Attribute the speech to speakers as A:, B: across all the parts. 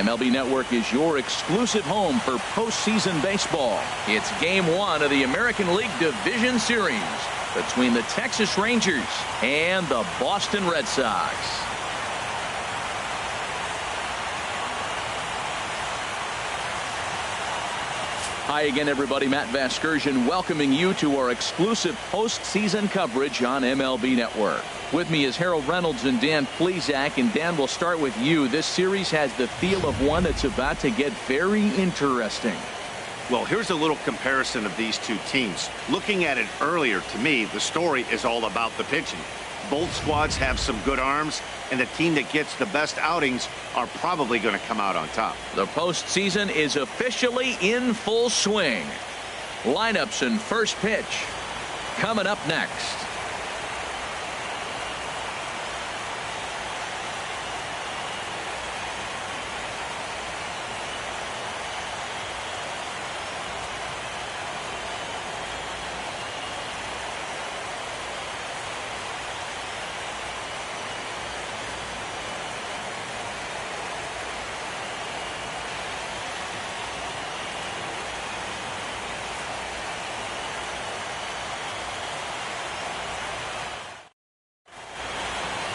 A: MLB Network is your exclusive home for postseason baseball. It's Game 1 of the American League Division Series between the Texas Rangers and the Boston Red Sox. Hi again, everybody. Matt Vasgersian welcoming you to our exclusive postseason coverage on MLB Network. With me is Harold Reynolds and Dan Plesac. And Dan, we'll start with you. This series has the feel of one that's about to get very interesting.
B: Well, here's a little comparison of these two teams. Looking at it earlier, to me, the story is all about the pitching. Both squads have some good arms, and the team that gets the best outings are probably going to come out on top.
A: The postseason is officially in full swing. Lineups and first pitch coming up next.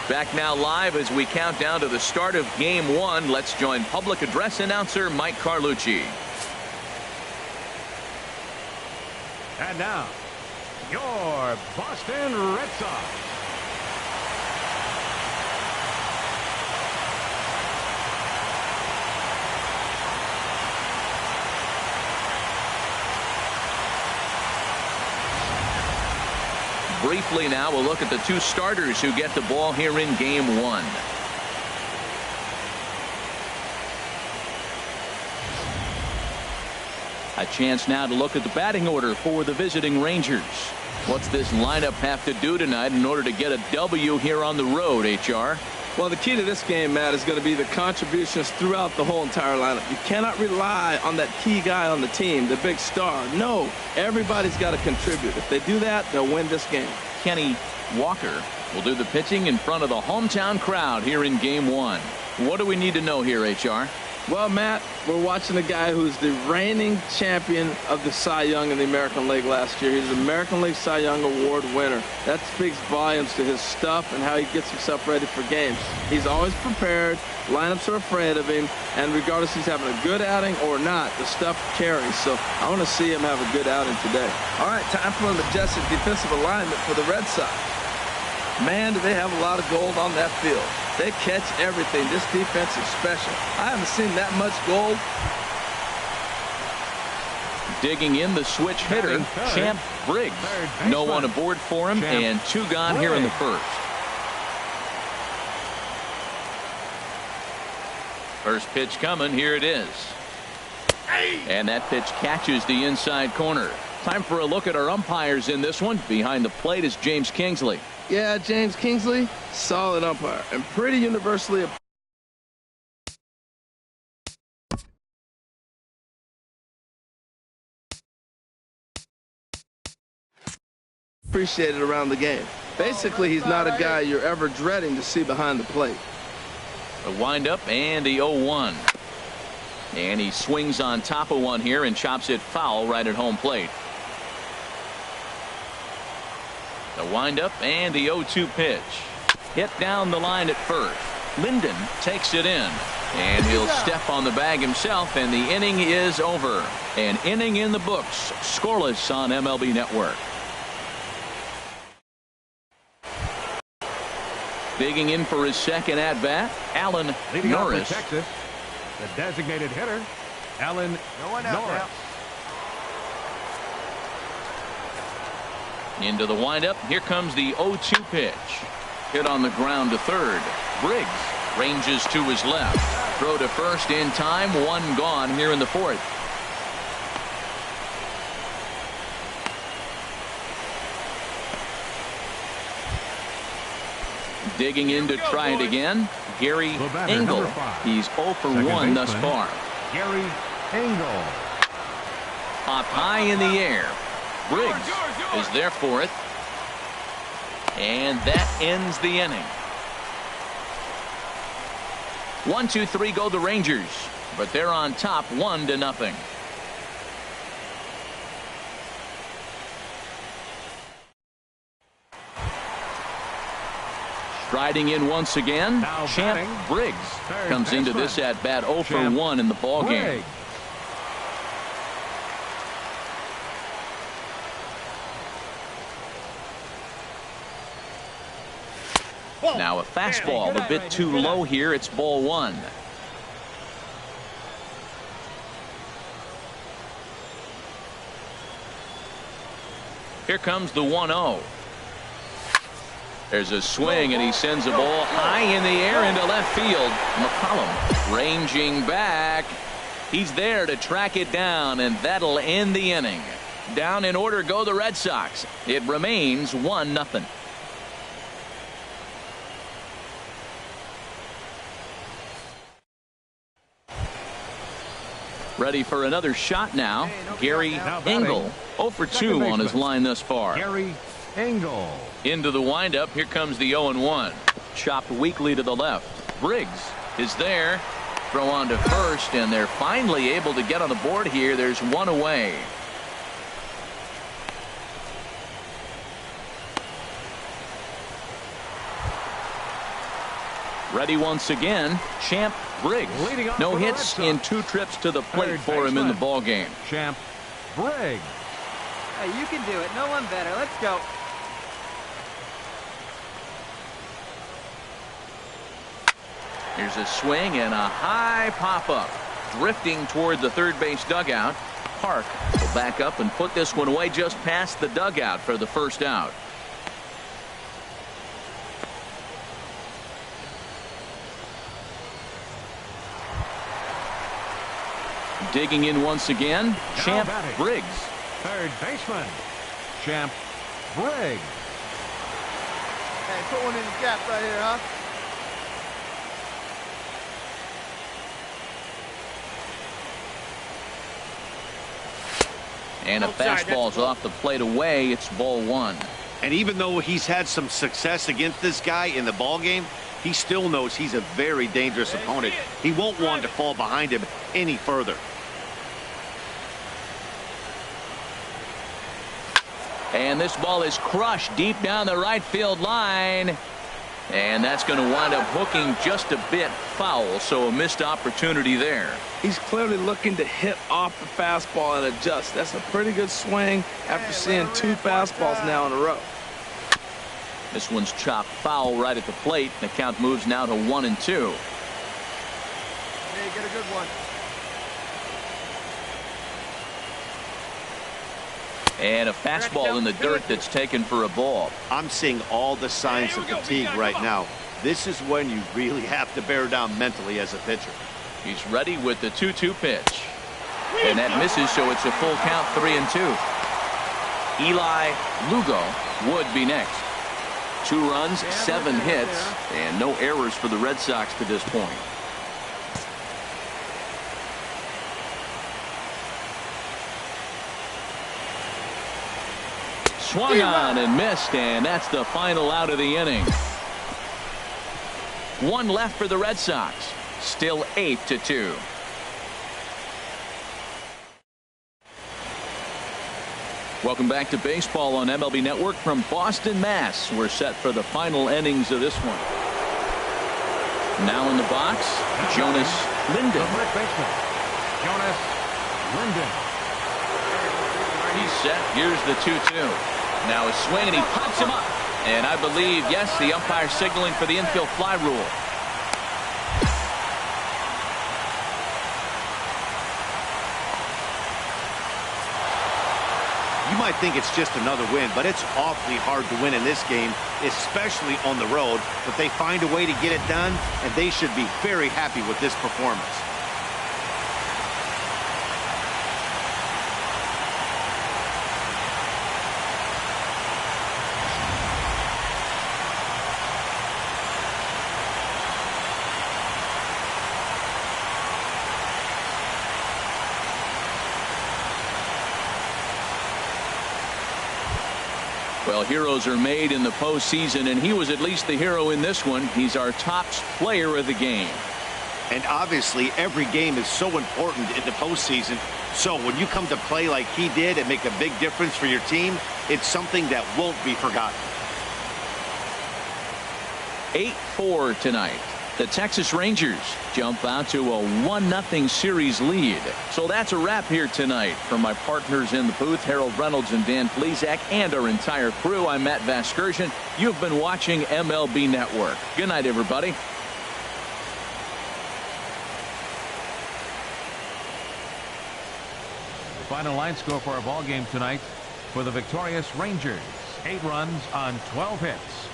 A: Back now live as we count down to the start of Game 1. Let's join public address announcer Mike Carlucci.
C: And now, your Boston Red Sox.
A: Briefly now, we'll look at the two starters who get the ball here in Game 1. A chance now to look at the batting order for the visiting Rangers. What's this lineup have to do tonight in order to get a W here on the road, HR?
D: Well, the key to this game, Matt, is going to be the contributions throughout the whole entire lineup. You cannot rely on that key guy on the team, the big star. No, everybody's got to contribute. If they do that, they'll win this game.
A: Kenny Walker will do the pitching in front of the hometown crowd here in Game 1. What do we need to know here, HR?
D: Well, Matt, we're watching a guy who's the reigning champion of the Cy Young in the American League last year. He's an American League Cy Young Award winner. That speaks volumes to his stuff and how he gets himself ready for games. He's always prepared. Lineups are afraid of him. And regardless if he's having a good outing or not, the stuff carries. So I want to see him have a good outing today. All right, time for a majestic defensive alignment for the Red Sox. Man, do they have a lot of gold on that field. They catch everything. This defense is special. I haven't seen that much gold.
A: Digging in the switch hitter, Champ Briggs. No one aboard for him, and 2 gone here in the first. First pitch coming. Here it is. And that pitch catches the inside corner. Time for a look at our umpires in this one. Behind the plate is James Kingsley.
D: Yeah, James Kingsley, solid umpire and pretty universally appreciated around the game. Basically, he's not a guy you're ever dreading to see behind the plate.
A: A windup and the 0-1. And he swings on top of one here and chops it foul right at home plate. The windup and the 0-2 pitch. Hit down the line at first. Linden takes it in. And he'll step on the bag himself, and the inning is over. An inning in the books. Scoreless on MLB Network. Digging in for his second at-bat, Alan Norris.
C: Texas, the designated hitter, Alan Norris.
A: Into the windup. Here comes the 0-2 pitch. Hit on the ground to third. Briggs ranges to his left. Throw to first in time. 1 gone here in the fourth. Digging in to try it again, Gary Engel. He's 0 for 1 thus far.
C: Gary Engel.
A: Popped high in the air. Briggs is there for it. And that ends the inning. 1-2-3 go the Rangers, but they're on top 1-0. Striding in once again, Champ Briggs comes into this at bat 0 for 1 in the ball game. Now a fastball a bit too low here. It's ball 1. Here comes the 1-0. There's a swing, and he sends a ball high in the air into left field. McCollum ranging back. He's there to track it down, and that'll end the inning. Down in order go the Red Sox. It remains 1-0. Ready for another shot now. Gary Engel, 0 for 2 on his line thus far.
C: Gary Engel.
A: Into the windup. Here comes the 0-1. Chopped weakly to the left. Briggs is there. Throw on to first, and they're finally able to get on the board here. There's 1 away. Ready once again, Champ Briggs. No hits in 2 trips to the plate for him in the ball game.
C: Champ Briggs.
E: Hey, you can do it. No one better. Let's go.
A: Here's a swing and a high pop-up. Drifting toward the third base dugout. Park will back up and put this one away just past the dugout for the first out. Digging in once again, Champ Briggs.
C: Third baseman, Champ Briggs.
E: Hey, put one in the gap right here, huh?
A: And a fastball's off the plate away. It's ball 1.
B: And even though he's had some success against this guy in the ball game, he still knows he's a very dangerous opponent. He won't want to fall behind him any further.
A: And this ball is crushed deep down the right field line. And that's going to wind up hooking just a bit foul, so a missed opportunity there.
D: He's clearly looking to hit off the fastball and adjust. That's a pretty good swing after seeing 2 fastballs now in a row.
A: This one's chopped foul right at the plate. The count moves now to 1-2.
E: Hey, get a good one.
A: And a fastball in the dirt that's taken for a ball.
B: I'm seeing all the signs of fatigue right now. This is when you really have to bear down mentally as a pitcher.
A: He's ready with the 2-2 pitch. And that misses, so it's a full count, 3-2. Eli Lugo would be next. 2 runs, 7 hits, and no errors for the Red Sox to this point. Swung on and missed, and that's the final out of the inning. 1 left for the Red Sox. Still 8-2. Welcome back to baseball on MLB Network from Boston, Mass. We're set for the final innings of this one. Now in the box, Jonas Linden.
C: Jonas Linden.
A: He's set. Here's the 2-2. Now a swing, and he pops him up. And I believe, yes, the umpire signaling for the infield fly rule.
B: You might think it's just another win, but it's awfully hard to win in this game, especially on the road. But they find a way to get it done, and they should be very happy with this performance.
A: Well, heroes are made in the postseason, and he was at least the hero in this one. He's our top player of the game.
B: And obviously, every game is so important in the postseason. So when you come to play like he did and make a big difference for your team, it's something that won't be forgotten.
A: 8-4 tonight. The Texas Rangers jump out to a 1-0 series lead. So that's a wrap here tonight. From my partners in the booth, Harold Reynolds and Dan Plesac, and our entire crew, I'm Matt Vasgersian. You've been watching MLB Network. Good night, everybody.
C: Final line score for our ball game tonight for the victorious Rangers. 8 runs on 12 hits.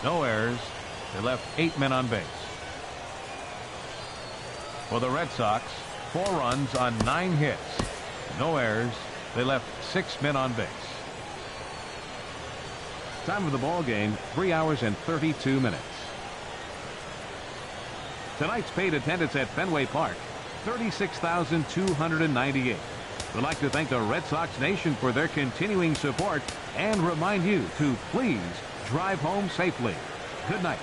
C: No errors. They left 8 men on base. For the Red Sox, 4 runs on 9 hits. No errors. They left 6 men on base. Time of the ball game, 3 hours and 32 minutes. Tonight's paid attendance at Fenway Park, 36,298. We'd like to thank the Red Sox Nation for their continuing support and remind you to please drive home safely. Good night.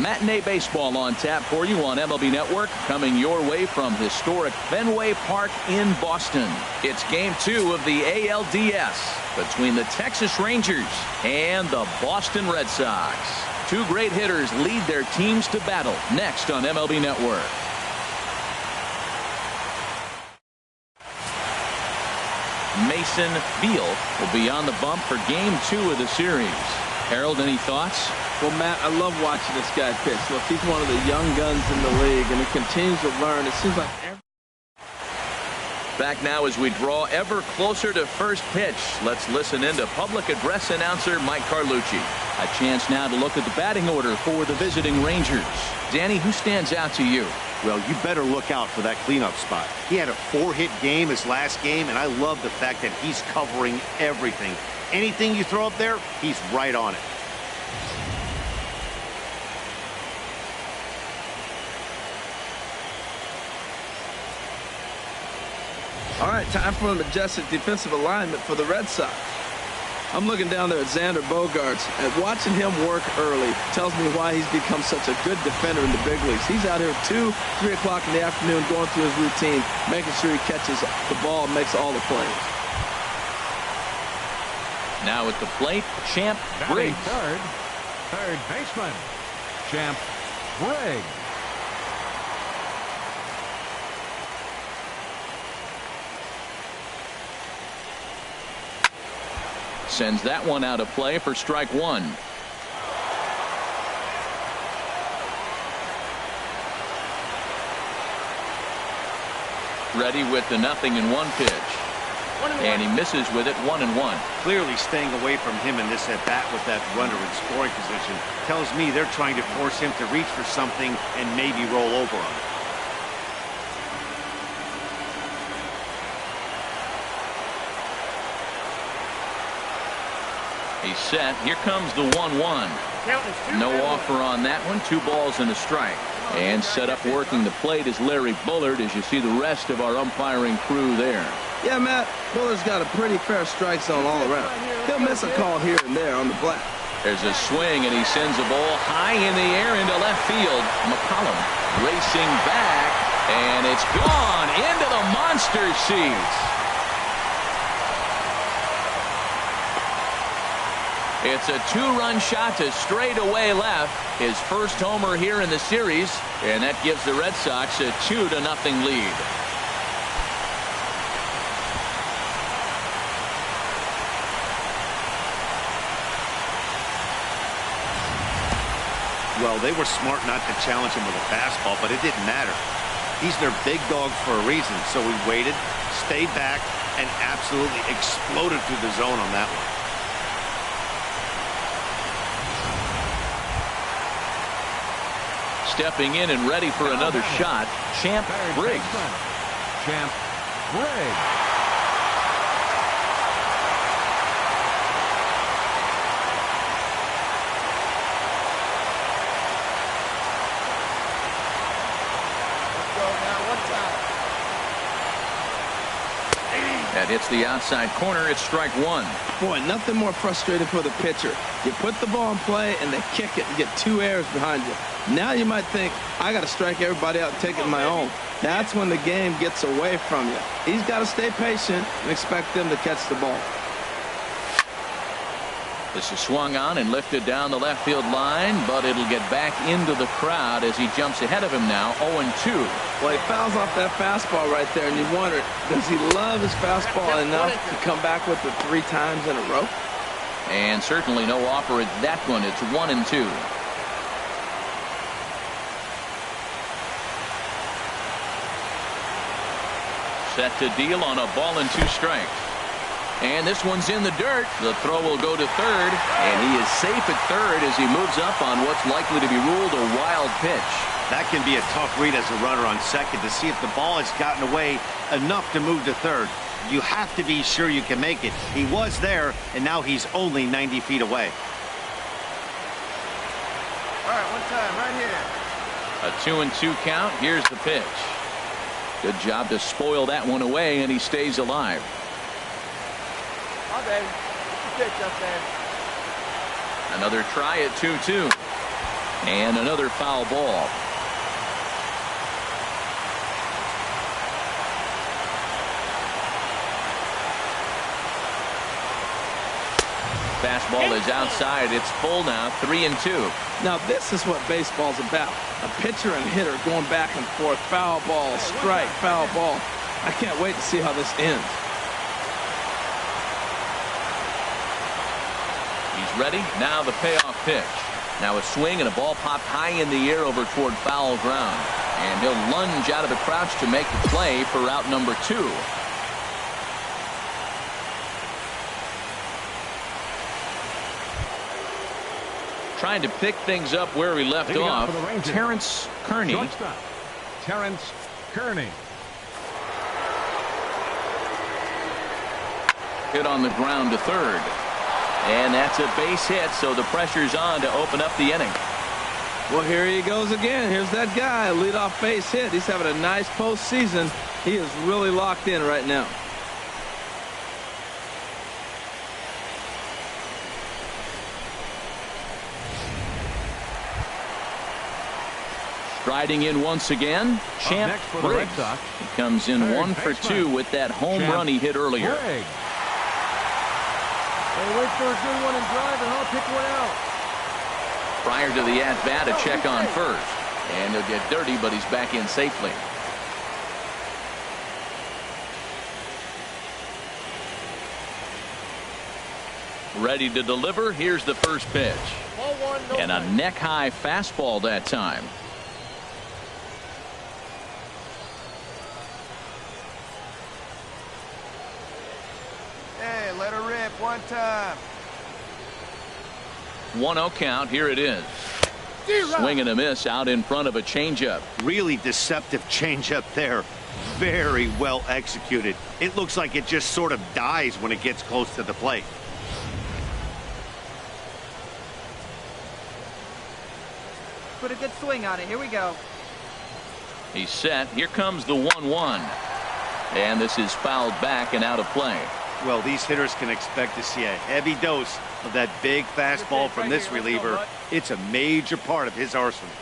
A: Matinee baseball on tap for you on MLB Network, coming your way from historic Fenway Park in Boston. It's Game 2 of the ALDS between the Texas Rangers and the Boston Red Sox. Two great hitters lead their teams to battle next on MLB Network. Mason Beal will be on the bump for Game 2 of the series. Harold, any thoughts?
D: Well, Matt, I love watching this guy pitch. Look, he's one of the young guns in the league, and he continues to learn. It seems like
A: Back now as we draw ever closer to first pitch. Let's listen in to public address announcer Mike Carlucci. A chance now to look at the batting order for the visiting Rangers. Danny, who stands out to you?
B: Well, you better look out for that cleanup spot. He had a 4-hit game his last game, and I love the fact that he's covering everything. Anything you throw up there, he's right on it.
D: all right, time for a majestic defensive alignment for the Red Sox. I'm looking down there at Xander Bogaerts, and watching him work early tells me why he's become such a good defender in the big leagues. He's out here 2, 3 o'clock in the afternoon going through his routine, making sure he catches the ball and makes all the plays.
A: Now at the plate, Champ Briggs.
C: Third baseman, Champ Briggs.
A: Sends that one out of play for strike one. Ready with the 0-1 pitch. And he misses with it 1-1.
B: Clearly staying away from him in this at-bat with that runner in scoring position tells me they're trying to force him to reach for something and maybe roll over on it.
A: He's set. Here comes the 1-1. No offer on that one. 2 balls and a strike. And set up working the plate is Larry Bullard as you see the rest of our umpiring crew there.
D: Yeah, Matt, Bullard's got a pretty fair strike zone all around. He'll miss a call here and there on the black.
A: There's a swing, and he sends a ball high in the air into left field. McCollum racing back, and it's gone into the monster seats. It's a 2-run shot to straightaway left. His first homer here in the series, and that gives the Red Sox a 2-0 lead.
B: Well, they were smart not to challenge him with a fastball, but it didn't matter. He's their big dog for a reason, so he waited, stayed back, and absolutely exploded through the zone on that one.
A: Stepping in and ready for another shot, Champ Briggs.
C: Champ Briggs.
A: That hits the outside corner. It's strike one.
D: Boy, nothing more frustrating for the pitcher. You put the ball in play and they kick it and get 2 errors behind you. Now you might think, I got to strike everybody out and take it my own. That's when the game gets away from you. He's got to stay patient and expect them to catch the ball.
A: This is swung on and lifted down the left field line, but it'll get back into the crowd as he jumps ahead of him now, 0-2.
D: Well, he fouls off that fastball right there, and you wonder, does he love his fastball enough to come back with it 3 times in a row?
A: And certainly no offer at that one. It's 1-2. Set to deal on a ball and 2 strikes. And this one's in the dirt. The throw will go to third, and he is safe at third as he moves up on what's likely to be ruled a wild pitch.
B: That can be a tough read as a runner on second to see if the ball has gotten away enough to move to third. You have to be sure you can make it. He was there, and now he's only 90 feet away.
E: All right, one time, right here.
A: A 2-2 count. Here's the pitch. Good job to spoil that one away, and he stays alive.
E: Oh, baby. Get the pitch up there.
A: Another try at 2-2. And another foul ball. Fastball is outside. It's full now, 3-2.
D: Now this is what baseball's about. A pitcher and hitter going back and forth. Foul ball, strike, foul ball. I can't wait to see how this ends.
A: He's ready. Now the payoff pitch. Now a swing and a ball popped high in the air over toward foul ground. And he'll lunge out of the crouch to make the play for route number 2. Trying to pick things up where we left off. Terrence Kearney.
C: Shortstop, Terrence Kearney.
A: Hit on the ground to third. And that's a base hit, so the pressure's on to open up the inning.
D: Well, here he goes again. Here's that guy, leadoff base hit. He's having a nice postseason. He is really locked in right now.
A: Striding in once again, Champ Briggs. He comes in 1 for 2 with that home run he hit earlier.
E: Hey, wait for a good one and drive, and I'll pick one out.
A: Prior to the at-bat, a check on first. And he'll get dirty, but he's back in safely. Ready to deliver. Here's the first pitch. And a neck-high fastball that time.
E: Hey, let her rip one time.
A: 1-0 count. Here it is. Swing and a miss out in front of a changeup.
B: Really deceptive changeup there. Very well executed. It looks like it just sort of dies when it gets close to the plate.
F: Put a good swing on it. Here we go.
A: He's set. Here comes the 1-1. And this is fouled back and out of play.
B: Well, these hitters can expect to see a heavy dose of that big fastball from this reliever. It's a major part of his arsenal.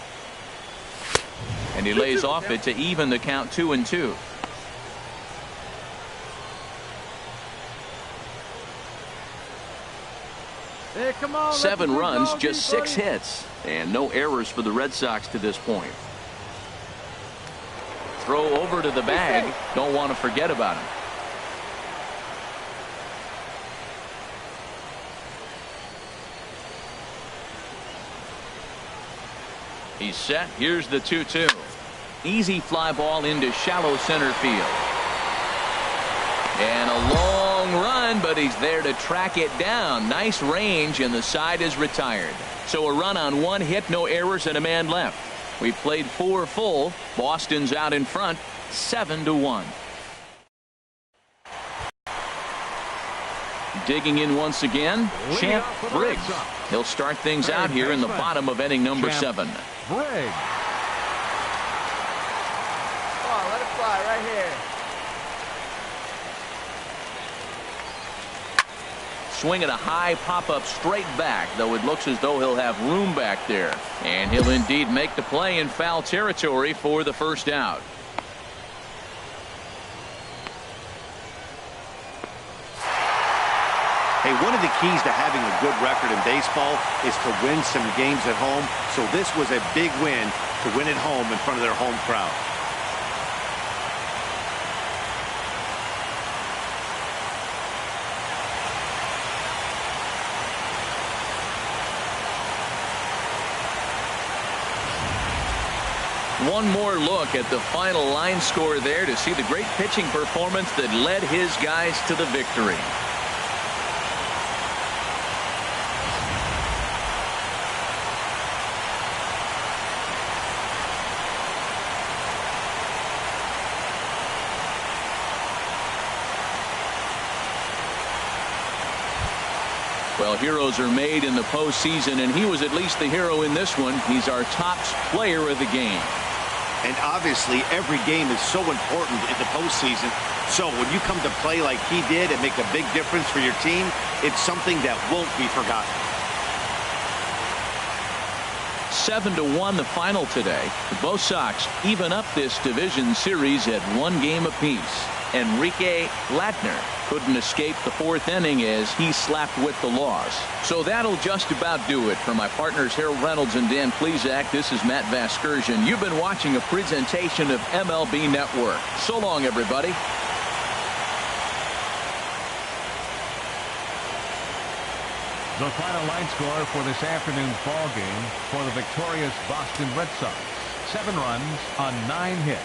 A: And he lays off it to even the count 2-2.
E: Hey, come on.
A: 7 runs, just 6 hits, and no errors for the Red Sox to this point. Throw over to the bag. Don't want to forget about him. He's set. Here's the 2-2. Easy fly ball into shallow center field. And a long run, but he's there to track it down. Nice range, and the side is retired. So a run on 1 hit, no errors, and a man left. We played 4 full. Boston's out in front, 7-1. Digging in once again, Champ Briggs. He'll start things out here in the bottom of inning number 7.
C: Briggs.
E: Come on, let it fly right here.
A: Swinging a high pop-up straight back, though it looks as though he'll have room back there. And he'll indeed make the play in foul territory for the first out.
B: Hey, one of the keys to having a good record in baseball is to win some games at home. So this was a big win to win at home in front of their home crowd.
A: One more look at the final line score there to see the great pitching performance that led his guys to the victory. Well, heroes are made in the postseason, and he was at least the hero in this one. He's our top player of the game.
B: And obviously, every game is so important in the postseason. So when you come to play like he did and make a big difference for your team, it's something that won't be forgotten.
A: 7-1 the final today. Both Sox even up this division series at 1 game apiece. Enrique Latner couldn't escape the 4th inning as he slapped with the loss. So that'll just about do it. For my partners Harold Reynolds and Dan Plesac, this is Matt Vasgersian. You've been watching a presentation of MLB Network. So long, everybody.
C: The final line score for this afternoon's ball game for the victorious Boston Red Sox. 7 runs on 9 hits.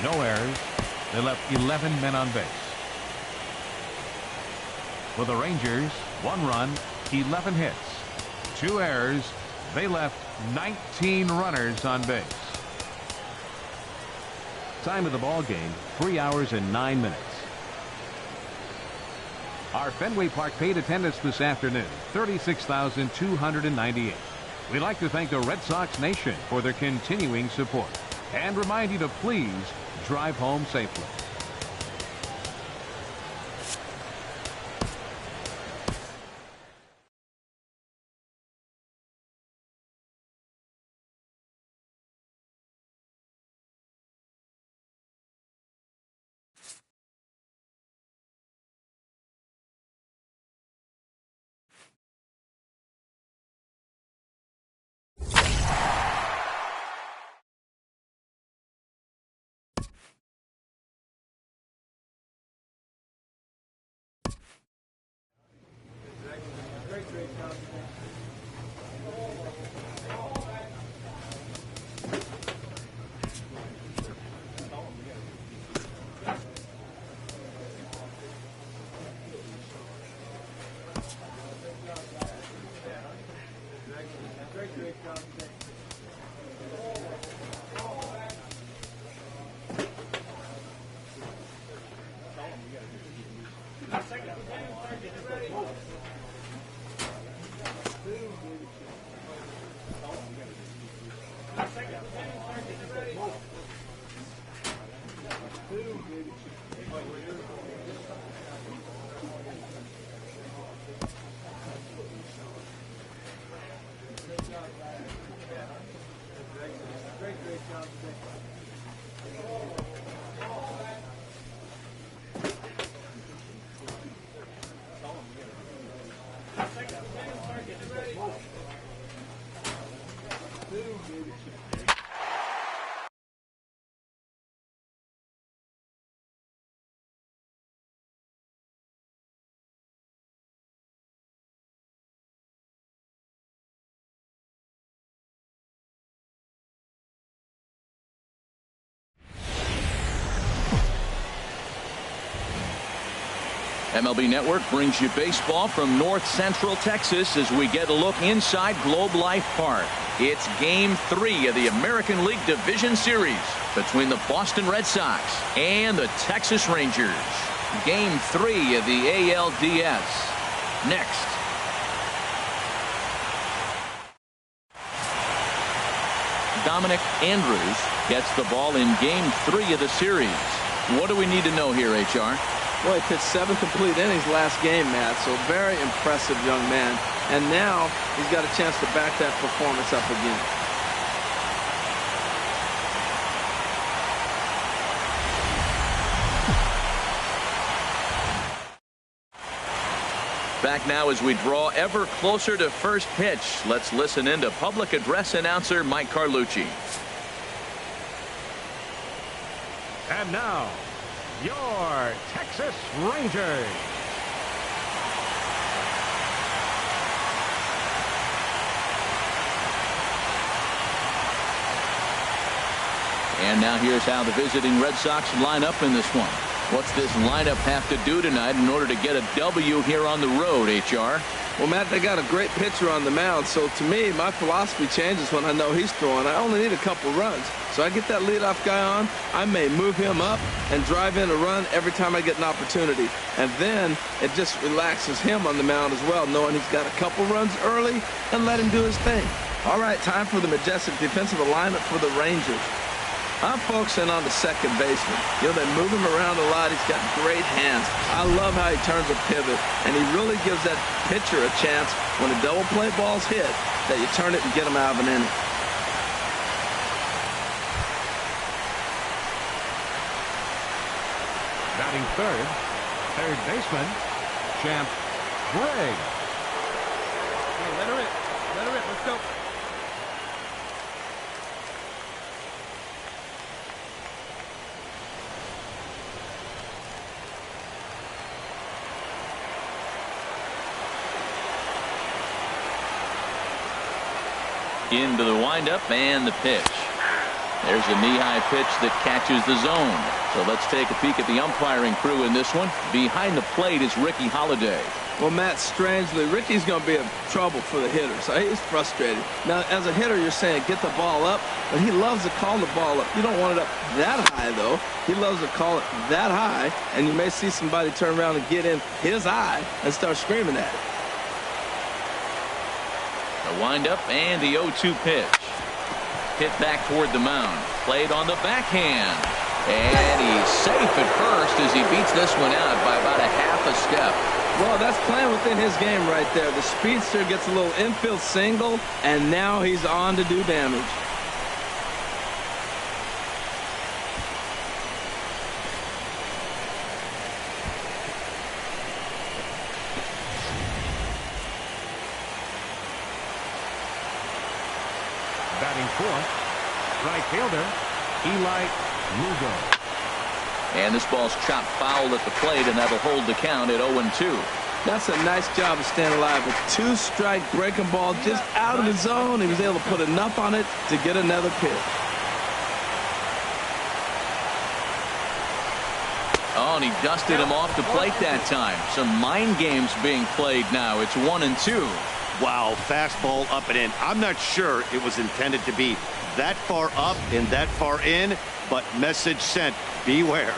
C: No errors. They left 11 men on base. For the Rangers, 1 run, 11 hits. 2 errors. They left 19 runners on base. Time of the ball game, 3 hours and 9 minutes. Our Fenway Park paid attendance this afternoon, 36,298. We'd like to thank the Red Sox Nation for their continuing support and remind you to please drive home safely.
A: MLB Network brings you baseball from North Central Texas as we get a look inside Globe Life Park. It's Game 3 of the American League Division Series between the Boston Red Sox and the Texas Rangers. Game 3 of the ALDS. Next. Dominic Andrews gets the ball in Game 3 of the series. What do we need to know here, HR?
D: Well, he pitched 7 complete innings last game, Matt, so very impressive young man. And now he's got a chance to back that performance up again.
A: Back now as we draw ever closer to first pitch. Let's listen in to public address announcer Mike Carlucci.
C: And now, your Texas Rangers.
A: And now here's how the visiting Red Sox line up in this one. What's this lineup have to do tonight in order to get a W here on the road, HR?
D: Well, Matt, they got a great pitcher on the mound, so to me, my philosophy changes when I know he's throwing. I only need a couple runs. So I get that leadoff guy on, I may move him up and drive in a run every time I get an opportunity. And then it just relaxes him on the mound as well, knowing he's got a couple runs early and let him do his thing. All right, time for the majestic defensive alignment for the Rangers. I'm focusing on the second baseman. You know, they move him around a lot. He's got great hands. I love how he turns a pivot, and he really gives that pitcher a chance when a double play ball's hit that you turn it and get him out of an inning.
C: Batting third, third baseman, Champ Briggs.
E: Hey, let her rip. Let her rip. Let's go.
A: Into the windup and the pitch. There's a knee-high pitch that catches the zone. So let's take a peek at the umpiring crew in this one. Behind the plate is Ricky Holiday.
D: Well, Matt, strangely, Ricky's going to be in trouble for the hitter, so he's frustrated. Now, as a hitter, you're saying get the ball up, but he loves to call the ball up. You don't want it up that high, though. He loves to call it that high, and you may see somebody turn around and get in his eye and start screaming at it.
A: The windup and the 0-2 pitch. Hit back toward the mound. Played on the backhand. And he's safe at first as he beats this one out by about a half a step.
D: Well, that's playing within his game right there. The speedster gets a little infield single, and now he's on to do damage.
C: Batting fourth, right fielder, Eli Lugo.
A: And this ball's chopped foul at the plate, and that'll hold the count at 0-2.
D: That's a nice job of staying alive. A two-strike breaking ball just out of the zone. He was able to put enough on it to get another pitch.
A: Oh, and he dusted him off the plate that time. Some mind games being played now. It's 1-2.
B: Wow, fastball up and in. I'm not sure it was intended to be that far up and that far in, but message sent, beware.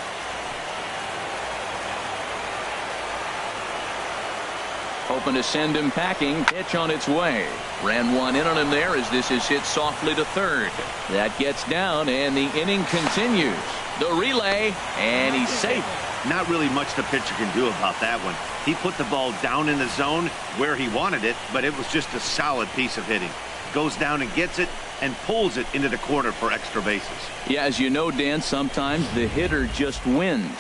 A: Hoping to send him packing. Pitch on its way. Ran one in on him there as this is hit softly to third. That gets down, and the inning continues. The relay, and he's safe.
B: Not really much the pitcher can do about that one. He put the ball down in the zone where he wanted it, but it was just a solid piece of hitting. Goes down and gets it and pulls it into the corner for extra bases.
A: Yeah, as you know, Dan, sometimes the hitter just wins.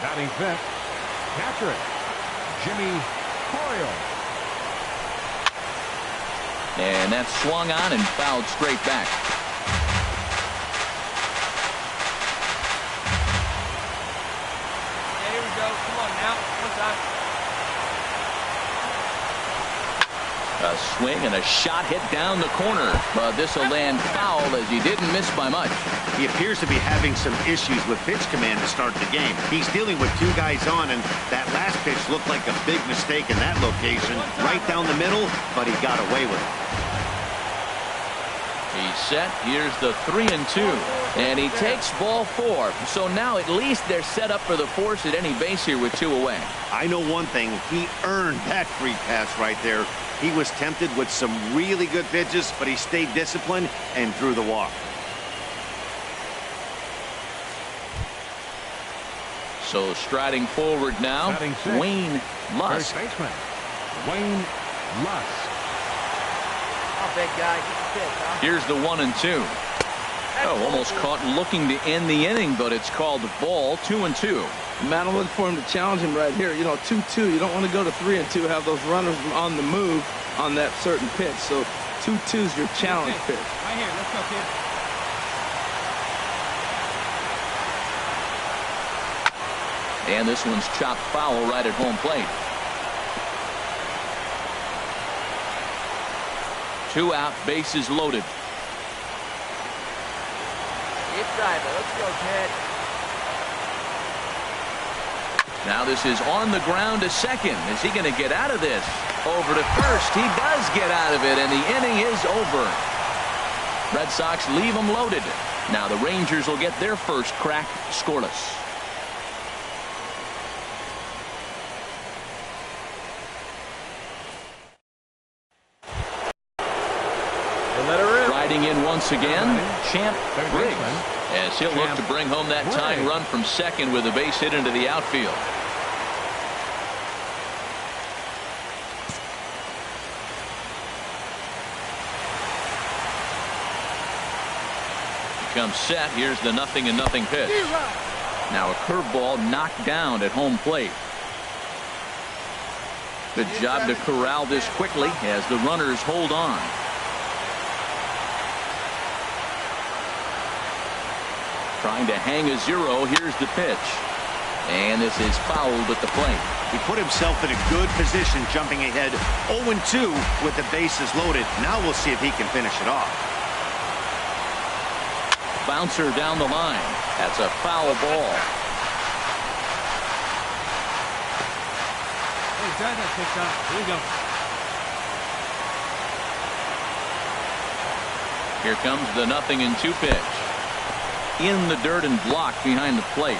C: Batting fifth, catcher, Jimmy Coyle.
A: And that's swung on and fouled straight back.
F: Here we go. Come on now. One time.
A: A swing and a shot hit down the corner, but this will land foul as he didn't miss by much.
B: He appears to be having some issues with pitch command to start the game. He's dealing with two guys on, and that last pitch looked like a big mistake in that location. Right down the middle, but he got away with it.
A: He's set. Here's the 3-2. And he takes ball four. So now at least they're set up for the force at any base here with two away.
B: I know one thing. He earned that free pass right there. He was tempted with some really good pitches, but he stayed disciplined and drew the walk.
A: So striding forward now, Wayne Lusk.
C: First baseman, Wayne Lusk.
F: Oh, big guy. Get the pitch, huh?
A: Here's the 1-2. Oh, almost caught looking to end the inning, but it's called ball. 2-2.
D: Man, I'm looking for him to challenge him right here. You know, 2-2. You don't want to go to 3-2, have those runners on the move on that certain pitch. So 2-2 is your challenge pitch.
E: Right here. Let's go, kid.
A: And this one's chopped foul right at home plate. 2 out, bases loaded.
F: Keep driving. Let's go, kid.
A: Now this is on the ground to second. Is he going to get out of this? Over to first. He does get out of it, and the inning is over. Red Sox leave them loaded. Now the Rangers will get their first crack scoreless. Riding in once again, Champ Briggs, as he'll look to bring home that tying run from second with a base hit into the outfield. comes set. Here's the 0-0 pitch. Now a curveball knocked down at home plate. Good job to corral this quickly as the runners hold on. Trying to hang a 0. Here's the pitch. And this is fouled at the plate.
B: He put himself in a good position jumping ahead 0-2 with the bases loaded. Now we'll see if he can finish it off.
A: Bouncer down the line. That's a foul ball.
G: Hey, drive that pitch out. Here we go.
A: Here comes the 0-2 pitch. In the dirt and blocked behind the plate.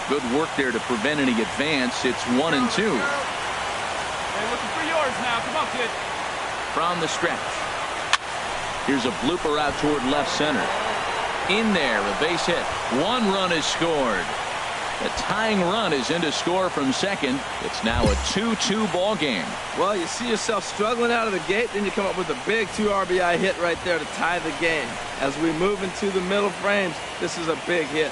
A: Good work there to prevent any advance. It's 1-2.
G: Hey, looking for yours now. Come on, kid.
A: From the stretch. Here's a blooper out toward left center. In there, a base hit. 1 run is scored. The tying run is in to score from second. It's now a 2-2 ball game.
D: Well, you see yourself struggling out of the gate, then you come up with a big 2 RBI hit right there to tie the game. As we move into the middle frames, this is a big hit.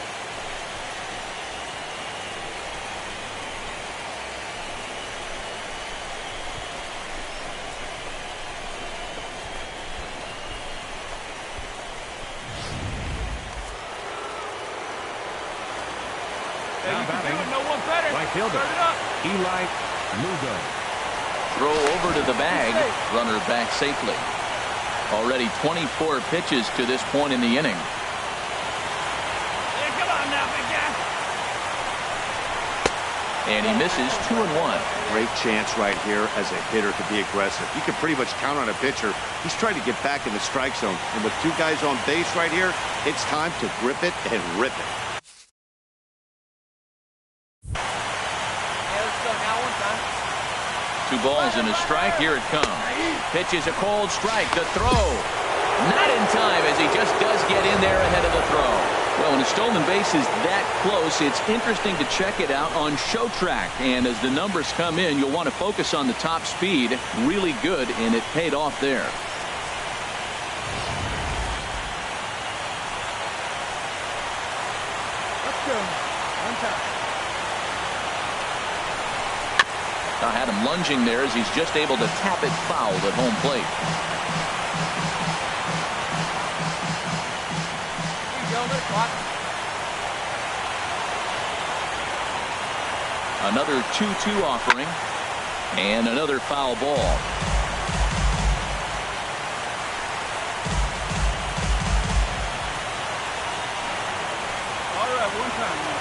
C: Right fielder, Eli Lugo.
A: Throw over to the bag. Runner back safely. Already 24 pitches to this point in the inning.
G: Yeah, come on now, big guy.
A: And he misses 2-1.
B: Great chance right here as a hitter to be aggressive. You can pretty much count on a pitcher. He's trying to get back in the strike zone. And with 2 guys on base right here, it's time to grip it and rip it.
A: 2 balls and a strike. Here it comes. Pitch is a cold strike. The throw. Not in time as he just does get in there ahead of the throw. Well, when a stolen base is that close, it's interesting to check it out on show track. And as the numbers come in, you'll want to focus on the top speed. Really good, and it paid off there.
E: Let's go. One time.
A: I had him lunging there as he's just able to tap it foul at home plate. Another 2-2 offering. And another foul ball.
G: All right, one time now.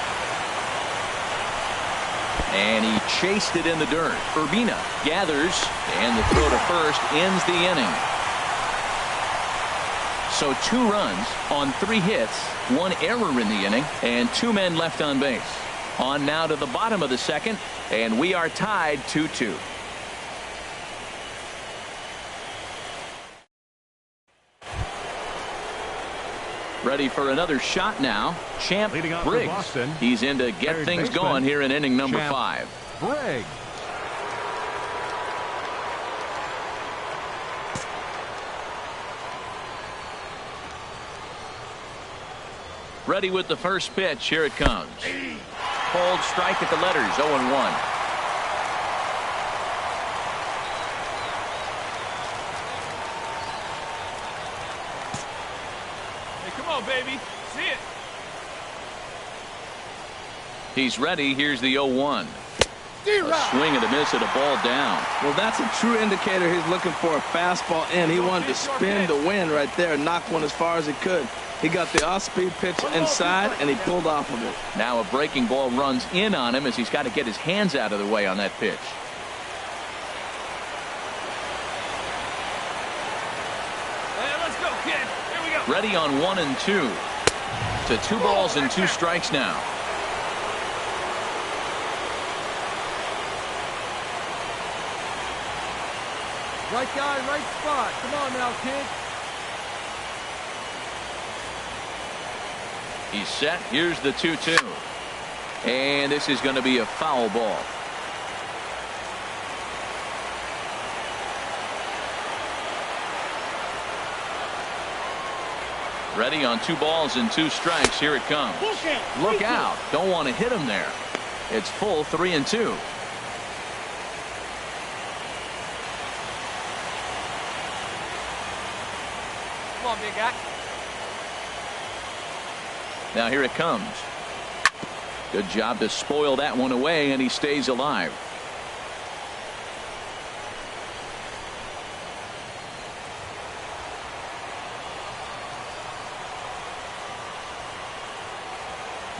A: And he chased it in the dirt. Urbina gathers, and the throw to first ends the inning. So 2 runs on 3 hits, 1 error in the inning, and 2 men left on base. On now to the bottom of the second, and we are tied 2-2. Ready for another shot now. Champ
C: Leading off for
A: Briggs.
C: Boston,
A: He's in to get
C: third
A: things
C: baseman,
A: going here in inning number
C: Champ
A: 5.
C: Briggs.
A: Ready with the first pitch. Here it comes. Cold strike at the letters. 0-1.
G: Hey, come on, baby. See it.
A: He's ready. Here's the 0-1. A swing and a miss at a ball down.
D: Well, that's a true indicator. He's looking for a fastball in. He wanted to spin the wind right there and knock one as far as he could. He got the off-speed pitch inside, and he pulled off of it.
A: Now a breaking ball runs in on him as he's got to get his hands out of the way on that pitch.
G: Hey, let's go, kid. Here we go.
A: Ready on 1 and 2. To 2 balls and 2 strikes now.
E: Right guy, right spot. Come on now, kid.
A: He's set. Here's the 2-2. And this is going to be a foul ball. Ready on 2 balls and 2 strikes. Here it comes. Look out. Don't want to hit him there. It's full 3-2.
G: Come on, big guy.
A: Now here it comes. Good job to spoil that one away, and he stays alive.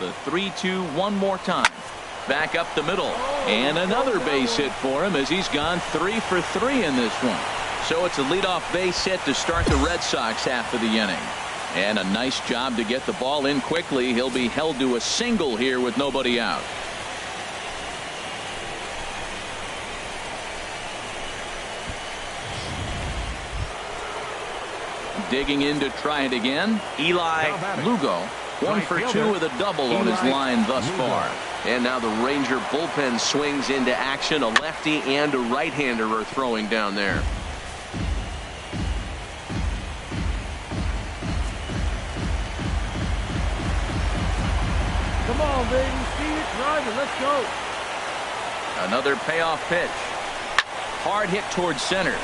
A: The 3-2 one more time. Back up the middle. And another base hit for him as he's gone 3 for 3 in this one. So it's a leadoff base hit to start the Red Sox half of the inning. And a nice job to get the ball in quickly. He'll be held to a single here with nobody out. Digging in to try it again. Eli Lugo. 1 for 2 with a double on his line thus far.
H: And now the Ranger bullpen swings into action. A lefty and a right-hander are throwing down there.
E: Come on, baby. See it, drive it. Let's go.
A: Another payoff pitch. Hard hit towards center.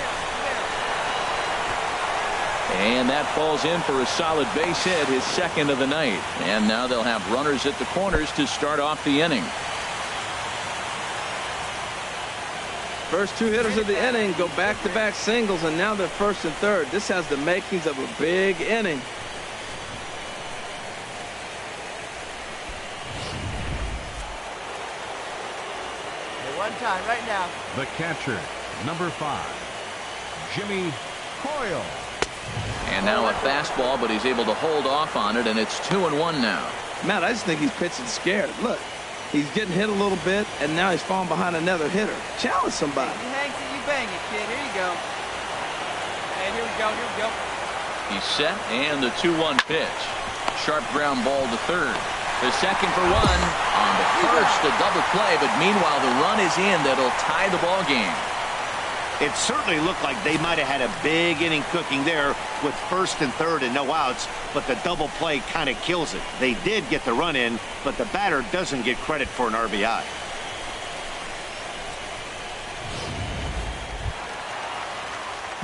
A: And that falls in for a solid base hit, his second of the night. And now they'll have runners at the corners to start off the inning.
D: First 2 hitters of the inning go back-to-back singles, and now they're first and third. This has the makings of a big inning.
E: One time, right now.
C: The catcher, number 5, Jimmy Coyle.
A: And now a fastball, but he's able to hold off on it, and it's 2-1 now.
D: Matt, I just think he's pitching scared. Look, he's getting hit a little bit, and now he's falling behind another hitter. Challenge somebody.
F: You hang till you bang it, kid. Here you go.
G: And here we go, here we go.
A: He's set, and the 2-1 pitch. Sharp ground ball to third. The second for 1. On the first, a double play, but meanwhile the run is in that'll tie the ball game.
B: It certainly looked like they might have had a big inning cooking there with first and third and no outs, but the double play kind of kills it. They did get the run in, but the batter doesn't get credit for an RBI.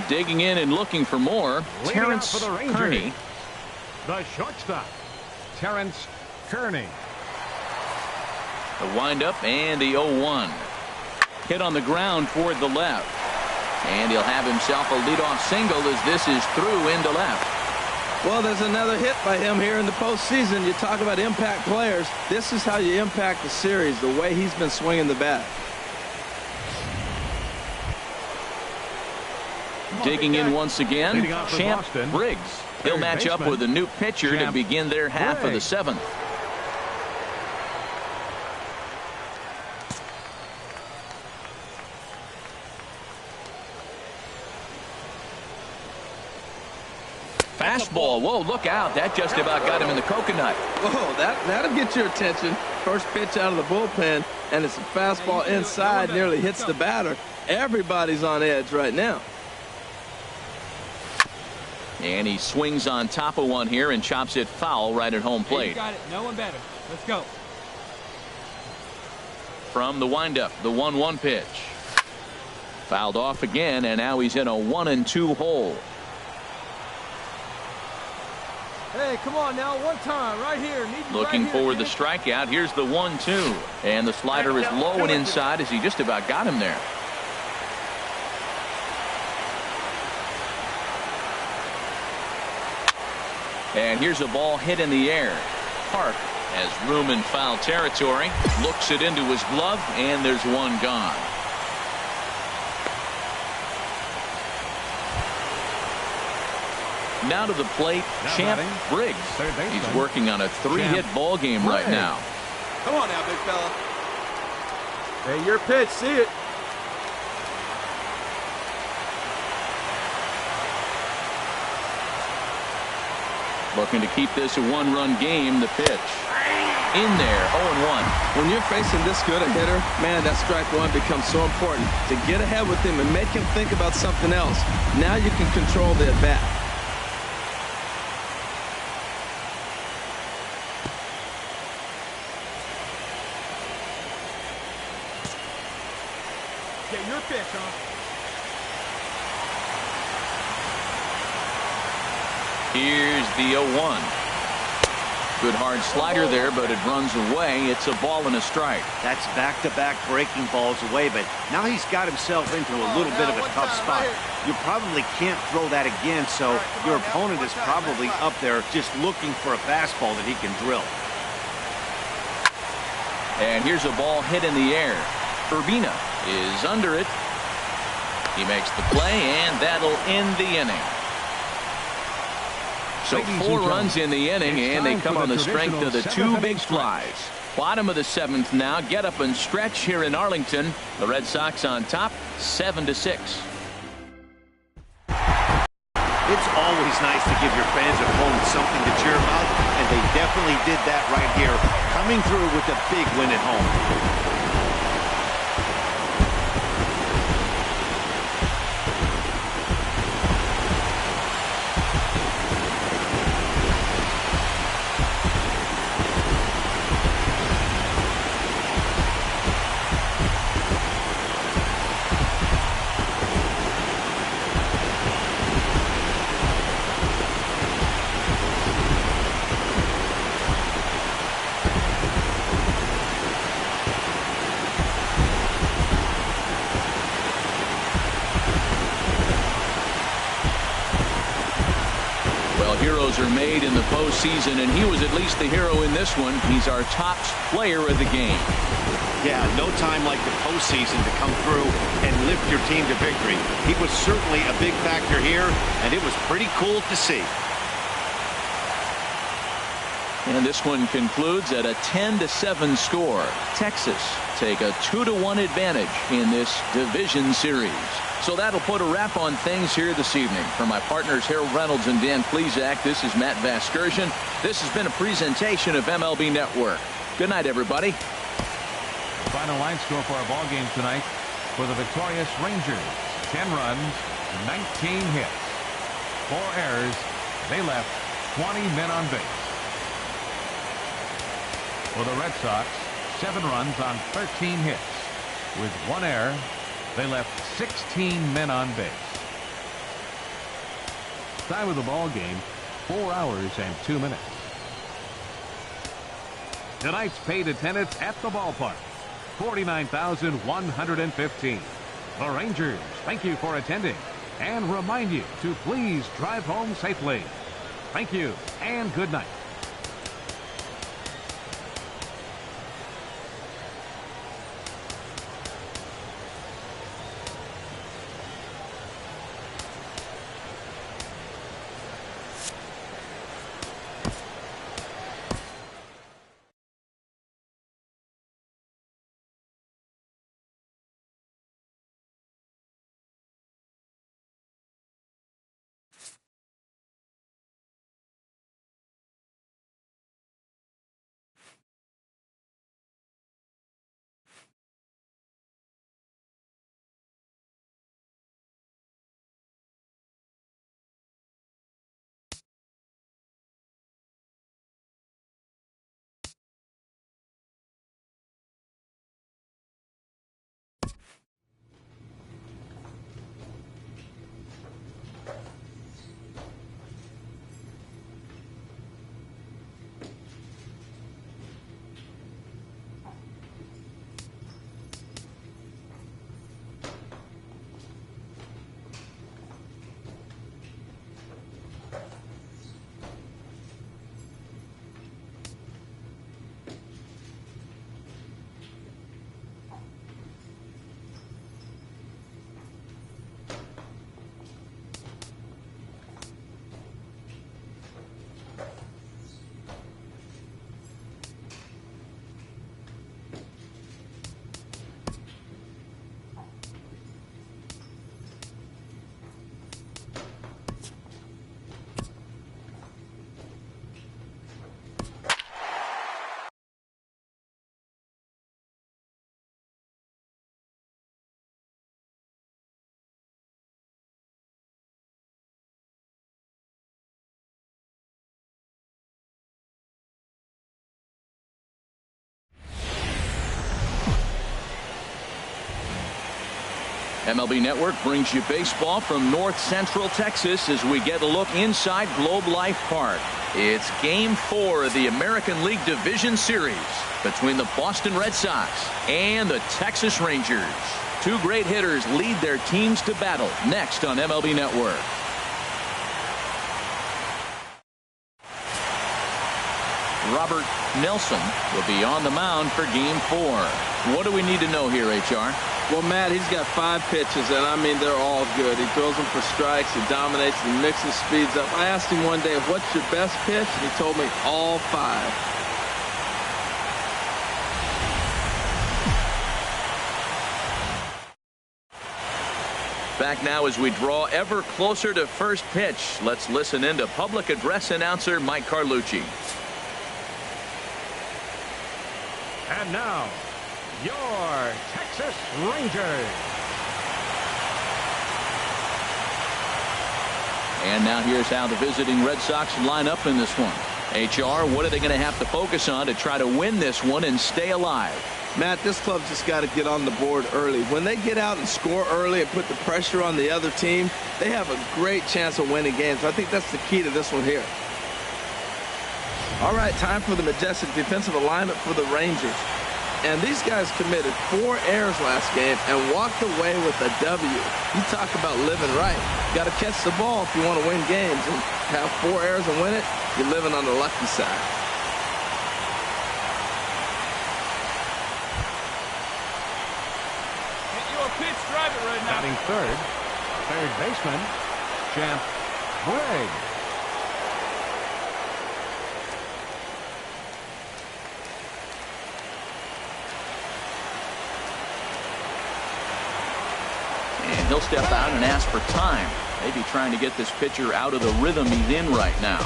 A: Digging in and looking for more, Terrence Kearney.
C: The shortstop, Terrence Kearney.
A: The windup and the 0-1. Hit on the ground toward the left. And he'll have himself a leadoff single as this is through into left.
D: Well, there's another hit by him here in the postseason. You talk about impact players. This is how you impact the series, the way he's been swinging the bat.
A: Digging in once again, Champ
C: Boston,
A: Briggs. He'll match up with a new pitcher to begin their half of the 7th. Fastball. Whoa, look out. That just about got him in the coconut.
D: Whoa, that'll get your attention. First pitch out of the bullpen, and it's a fastball inside, nearly hits the batter. Everybody's on edge right now.
A: And he swings on top of one here and chops it foul right at home plate.
G: You got it. No one better. Let's go.
A: From the windup, the 1-1 pitch. Fouled off again, and now he's in a 1-2 hole.
E: Hey, come on now, one time, right here.
A: Looking for the strikeout. Here's the 1-2. And the slider is low and inside as he just about got him there. And here's a ball hit in the air. Park has room in foul territory. Looks it into his glove, and there's one gone. Now to the plate, Champ Briggs. He's working on a 3-hit ball game right now.
D: Come on now, big fella. Hey, your pitch. See it.
A: Looking to keep this a 1-run game. The pitch. In there, 0-1.
D: When you're facing this good a hitter, man, that strike one becomes so important. To get ahead with him and make him think about something else. Now you can control the at-bat.
E: pitch, huh?
A: Here's the 0-1. Good hard slider there, but it runs away. It's a ball and a strike.
B: That's back-to-back breaking balls away, but now he's got himself into a little bit of a tough spot. You probably can't throw that again, so your opponent is probably up there just looking for a fastball that he can drill.
A: And here's a ball hit in the air. Urbina is under it. He makes the play, and that'll end the inning. So 4 runs in the inning, and they come on the strength of the 2 big flies. Bottom of the 7th now. Get up and stretch here in Arlington. The Red Sox on top, 7-6.
B: It's always nice to give your fans at home something to cheer about, and they definitely did that right here, coming through with a big win at home.
A: Heroes are made in the postseason, and he was at least the hero in this one. He's our top player of the game.
B: Yeah, no time like the postseason to come through and lift your team to victory. He was certainly a big factor here, and it was pretty cool to see.
A: And this one concludes at a 10-7 score. Texas take a 2-1 advantage in this division series. So that'll put a wrap on things here this evening. For my partners Harold Reynolds and Dan Plesac, this is Matt Vasgersian. This has been a presentation of MLB Network. Good night, everybody.
C: Final line score for our ball game tonight for the victorious Rangers. 10 runs, 19 hits, 4 errors. They left 20 men on base. For the Red Sox, 7 runs on 13 hits. With 1 error, they left 16 men on base. Time of the ball game, 4 hours and 2 minutes. Tonight's paid attendance at the ballpark, 49,115. The Rangers thank you for attending and remind you to please drive home safely. Thank you and good night.
A: MLB Network brings you baseball from North Central Texas as we get a look inside Globe Life Park. It's Game 4 of the American League Division Series between the Boston Red Sox and the Texas Rangers. Two great hitters lead their teams to battle next on MLB Network. Robert Nelson will be on the mound for Game 4. What do we need to know here, HR?
D: Well, Matt, he's got 5 pitches, and I mean, they're all good. He throws them for strikes, he dominates, he mixes speeds up. I asked him one day, what's your best pitch? And he told me all 5.
A: Back now as we draw ever closer to first pitch. Let's listen in to public address announcer Mike Carlucci.
C: And now, your Texas Rangers.
A: And now here's how the visiting Red Sox line up in this one. HR, what are they going to have to focus on to try to win this one and stay alive?
D: Matt, this club's just got to get on the board early. When they get out and score early and put the pressure on the other team, they have a great chance of winning games. I think that's the key to this one here. All right, time for the majestic defensive alignment for the Rangers. And these guys committed 4 errors last game and walked away with a W. You talk about living right. Got to catch the ball if you want to win games. And have 4 errors and win it, you're living on the lucky side.
G: Pitch, drive it right now.
C: Batting third baseman, Champ Briggs.
A: And he'll step out and ask for time. Maybe trying to get this pitcher out of the rhythm he's in right now.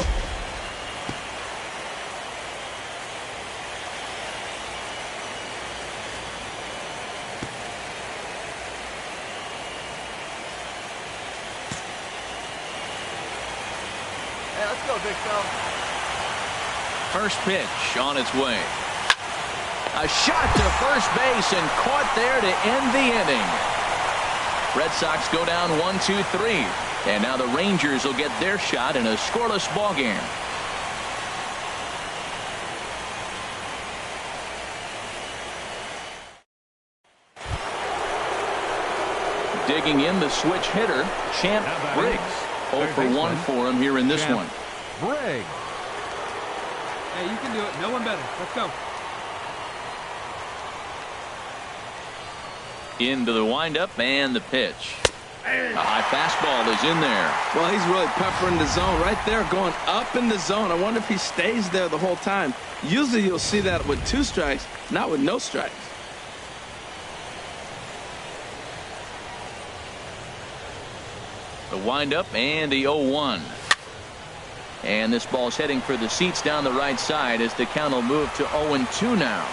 E: Hey, let's go, big fella.
A: First pitch on its way. A shot to first base and caught there to end the inning. Red Sox go down 1-2-3. And now the Rangers will get their shot in a scoreless ball game. Digging in the switch hitter, Champ Briggs. 0 for 1 for him here in this one.
C: Briggs.
G: Hey, you can do it. No one better. Let's go.
A: Into the windup and the pitch. A high fastball is in there.
D: Well, he's really peppering the zone right there, going up in the zone. I wonder if he stays there the whole time. Usually you'll see that with 2 strikes, not with no strikes.
A: The windup and the 0-1. And this ball's heading for the seats down the right side as the count will move to 0-2 now.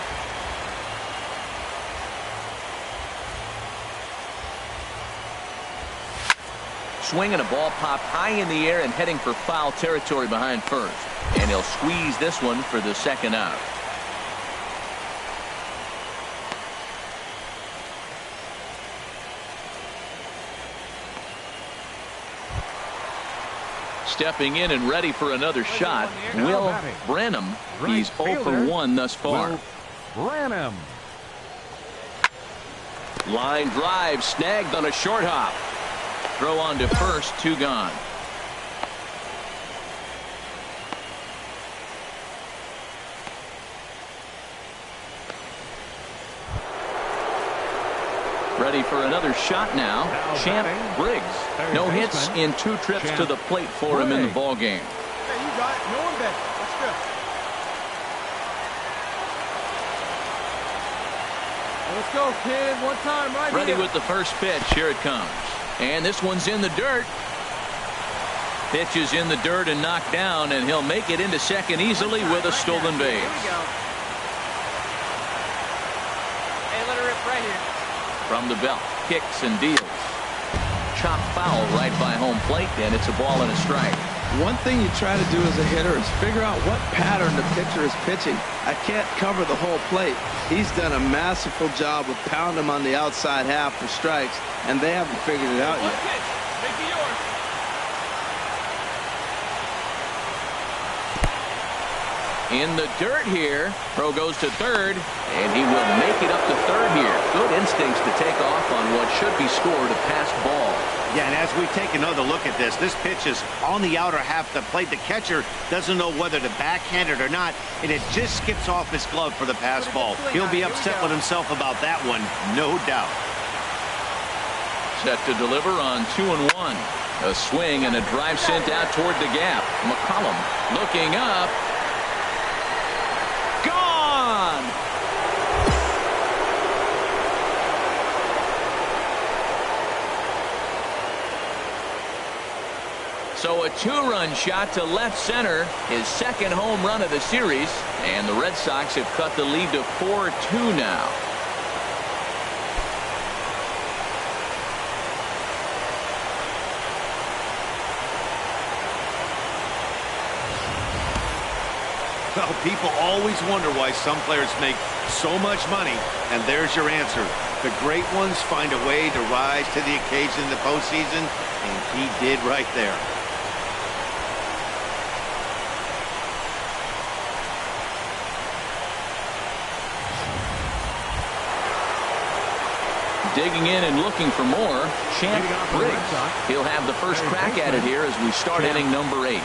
A: Swinging, a ball popped high in the air and heading for foul territory behind first. And he'll squeeze this one for the second out. Stepping in and ready for another shot, Will Branham. He's 0 for 1 thus far.
C: Branham.
A: Line drive snagged on a short hop. Throw on to first, 2 gone. Ready for another shot now. Champ Briggs. No hits in 2 trips to the plate for him in the ball game.
E: Hey, you got it. No one better. Let's go. Let's go, kid. One time right
A: Ready
E: here.
A: with the first pitch. Here it comes. And this one's in the dirt. Pitch is in the dirt and knocked down, and he'll make it into second easily with a stolen base.
F: Here we go. Hey, let her rip right here.
A: From the belt, kicks and deals. Chopped foul right by home plate, and it's a ball and a strike.
D: One thing you try to do as a hitter is figure out what pattern the pitcher is pitching. I can't cover the whole plate. He's done a masterful job of pounding him on the outside half for strikes, and they haven't figured it out yet.
G: Make it yours.
A: In the dirt here. Throw goes to third, and he will make it up to third here. Good instincts to take off on what should be scored a passed ball.
B: Yeah, and as we take another look at this pitch is on the outer half of the plate. The catcher doesn't know whether to backhand it or not, and it just skips off his glove for the pass ball. He'll be upset with himself about that one, no doubt.
A: Set to deliver on 2-1. A swing and a drive sent out toward the gap. McCollum looking up. Gone! So a 2-run shot to left center, his second home run of the series, and the Red Sox have cut the lead to 4-2 now.
B: Well, people always wonder why some players make so much money, and there's your answer. The great ones find a way to rise to the occasion in the postseason, and he did right there.
A: Digging in and looking for more, Champ Briggs. He'll have the first crack at it here as we start inning number 8.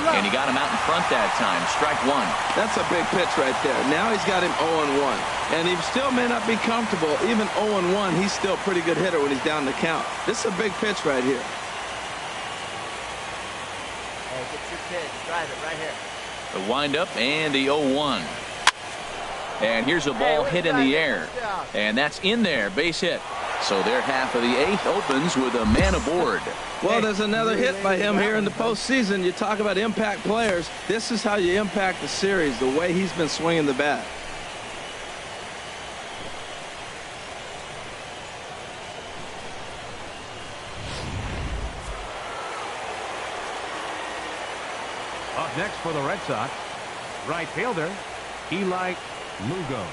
A: And he got him out in front that time. Strike one.
D: That's a big pitch right there. Now he's got him 0-1. And he still may not be comfortable. Even 0-1, he's still a pretty good hitter when he's down the count. This is a big pitch right here.
F: Hey, get your pitch. Drive it right here.
A: The windup and the 0-1. And here's a ball hit in the air. And that's in there. Base hit. So their half of the 8th opens with a man aboard.
D: Well, there's another hit by him here in the postseason. You talk about impact players. This is how you impact the series, the way he's been swinging the bat.
C: Up next for the Red Sox, right fielder, Eli Lugo.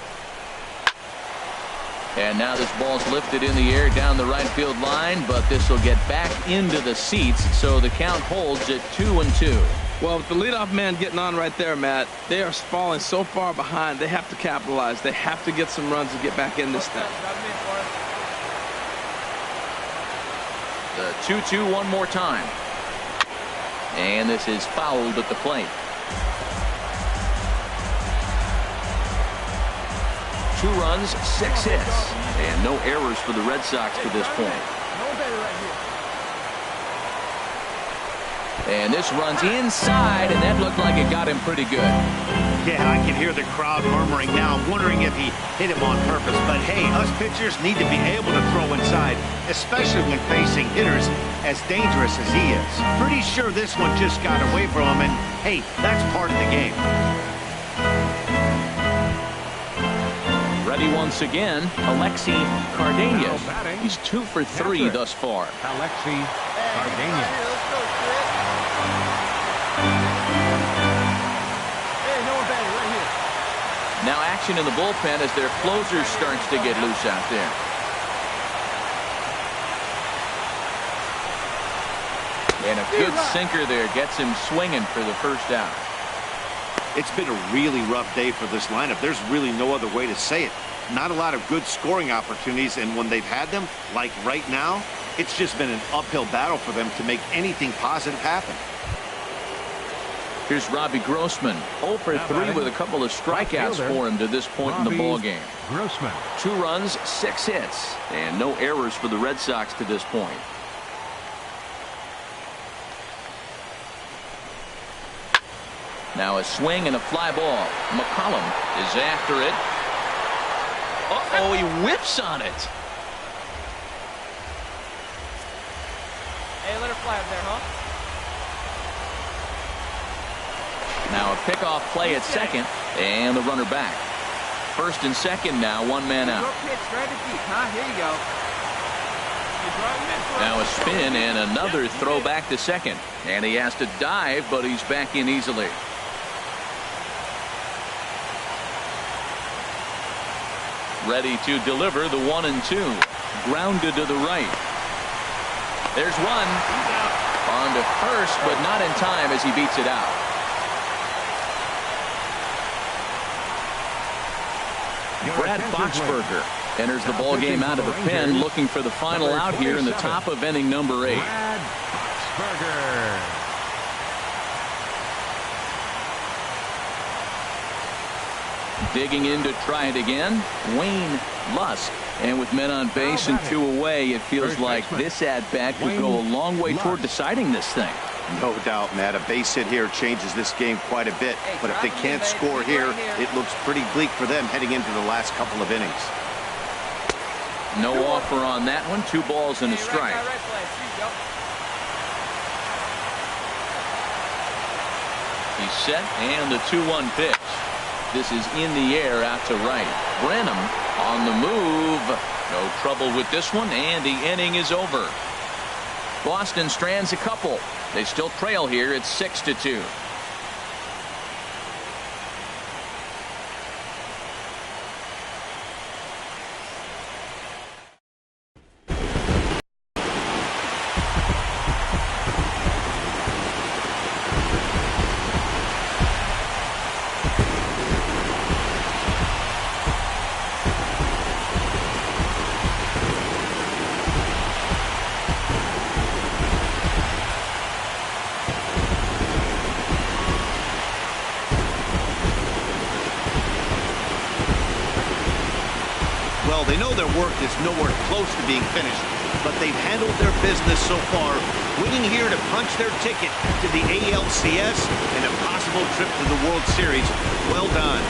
A: And now this ball's lifted in the air down the right field line, but this will get back into the seats, so the count holds at 2-2.
D: Well, with the leadoff man getting on right there, Matt, they are falling so far behind, they have to capitalize. They have to get some runs to get back in this thing.
A: The 2-2 one more time. And this is fouled at the plate. 2 runs, 6 hits, and no errors for the Red Sox to this point. And this runs inside, and that looked like it got him pretty good.
B: Yeah, I can hear the crowd murmuring now, wondering if he hit him on purpose. But hey, us pitchers need to be able to throw inside, especially when facing hitters as dangerous as he is. Pretty sure this one just got away from him, and hey, that's part of the game.
A: Ready once again, Alexi Cardenas. He's 2 for 3 thus far.
C: Alexi Cardenas.
A: Now action in the bullpen as their closer starts to get loose out there. And a good sinker there gets him swinging for the first out.
B: It's been a really rough day for this lineup. There's really no other way to say it. Not a lot of good scoring opportunities, and when they've had them, like right now, it's just been an uphill battle for them to make anything positive happen.
A: Here's Robbie Grossman, 0 for 3 with a couple of strikeouts for him to this point in the ballgame.
C: Grossman.
A: 2 runs, 6 hits, and no errors for the Red Sox to this point. Now a swing and a fly ball. McCollum is after it. Uh-oh, he whips on it.
G: Hey, let her fly up there, huh?
A: Now a pickoff play at second, and the runner back. first and second now, one man out.
F: Your pitch, drive it deep, huh? Here you go.
A: Now a spin and another throw back to second. And he has to dive, but he's back in easily. Ready to deliver the 1-2. Grounded to the right. There's one. On to first, but not in time as he beats it out. Brad Boxberger enters the ball game out of the pen, looking for the final out here in the top of inning number 8.
C: Brad Boxberger.
A: Digging in to try it again, Wayne Lusk. And with men on base and 2 away, it feels like this at-bat could go a long way toward deciding this thing.
B: No doubt, Matt. A base hit here changes this game quite a bit. But if they can't score here, it looks pretty bleak for them heading into the last couple of innings.
A: No offer on that one. 2 balls and a strike. He's set, and the 2-1 pitch. This is in the air out to right. Brenham on the move. No trouble with this one, and the inning is over. Boston strands a couple. They still trail here. It's 6-2.
B: Well, they know their work is nowhere close to being finished, but they've handled their business so far, winning here to punch their ticket to the ALCS and a possible trip to the World Series. Well done.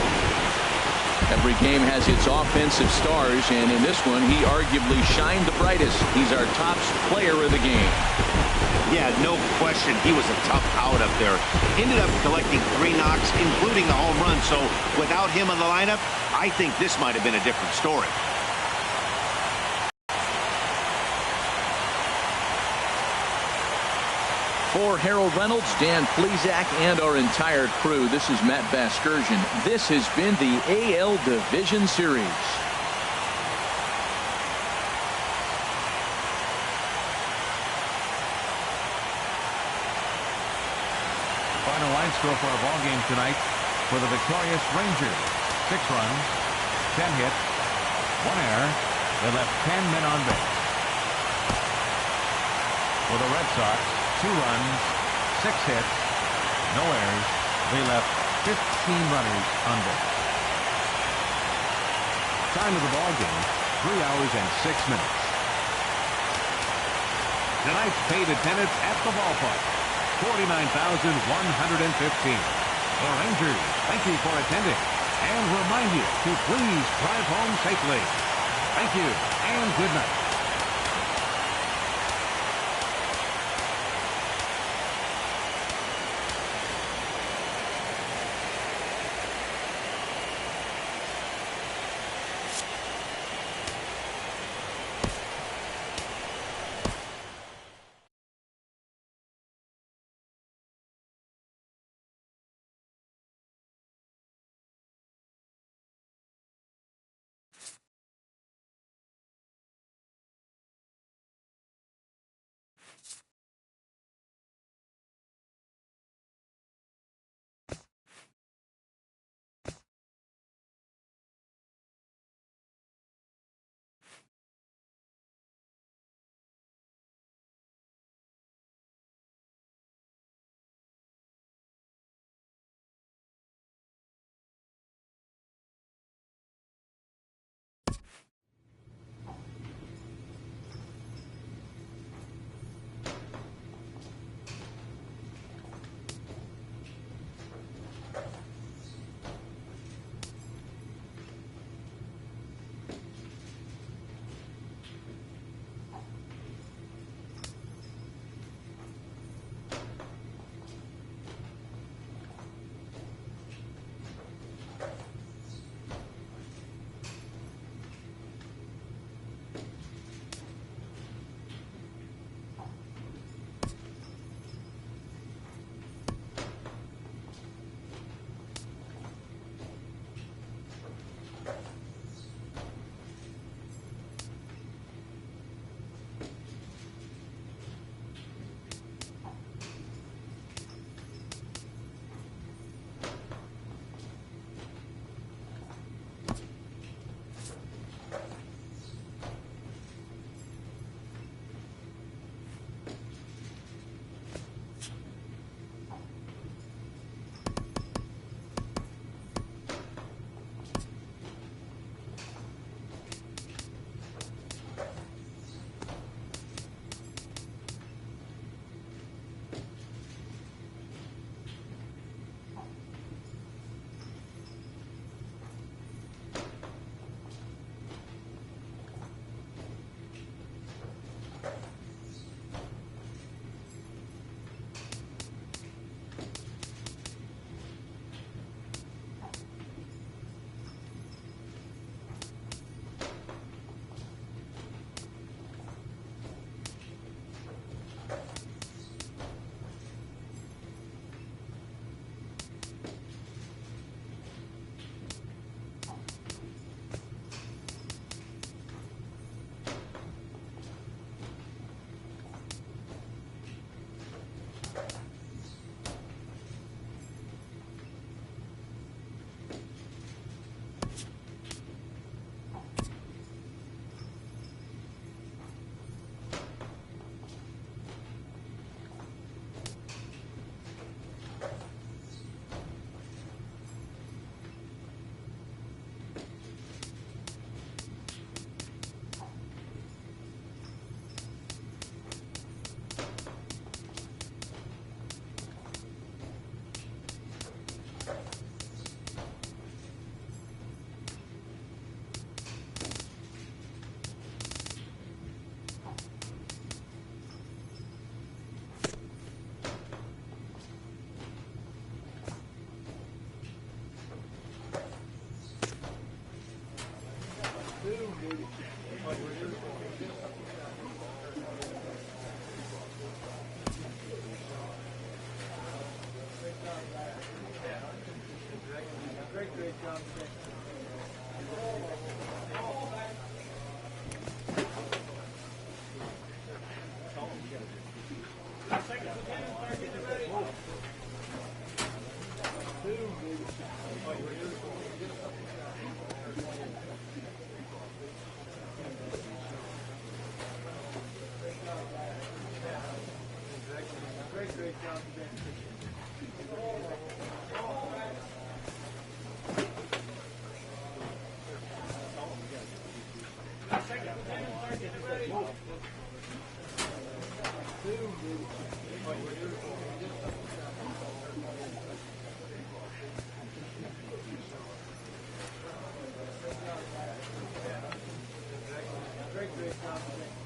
A: Every game has its offensive stars, and in this one, he arguably shined the brightest. He's our top player of the game.
B: Yeah, no question. He was a tough out up there. Ended up collecting 3 knocks, including the home run. So without him in the lineup, I think this might have been a different story.
A: For Harold Reynolds, Dan Plesac, and our entire crew, this is Matt Vasgersian. This has been the AL Division Series.
C: Final line score for our ball game tonight for the victorious Rangers. 6 runs, 10 hits, 1 error. They left 10 men on base. For the Red Sox, 2 runs, 6 hits, no errors. They left 15 runners on base. Time of the ball game, 3 hours and 6 minutes. Tonight's paid attendance at the ballpark, 49,115. The Rangers thank you for attending and remind you to please drive home safely. Thank you and good night.
E: Great job today. Great job today. Great job today.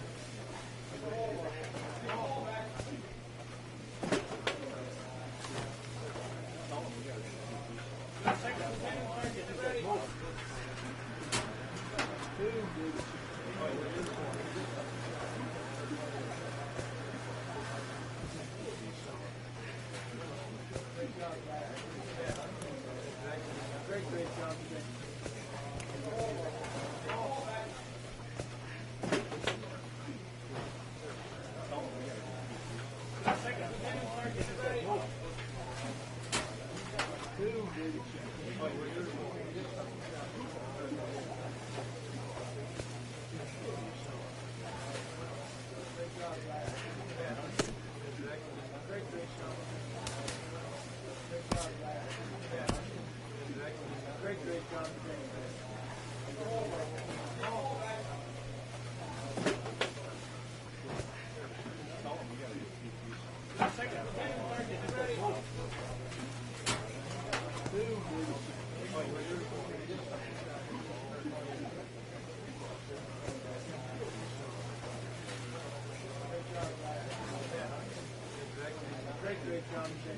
E: Great job today. Great job today. Great job today.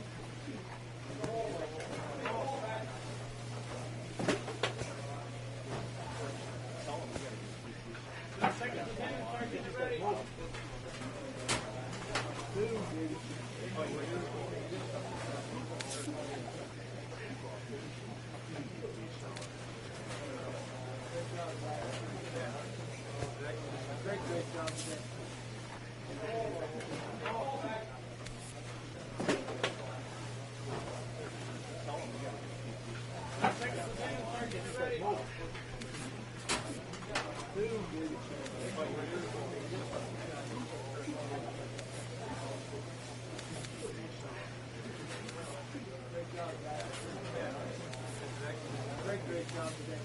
E: Great job today. Great job today.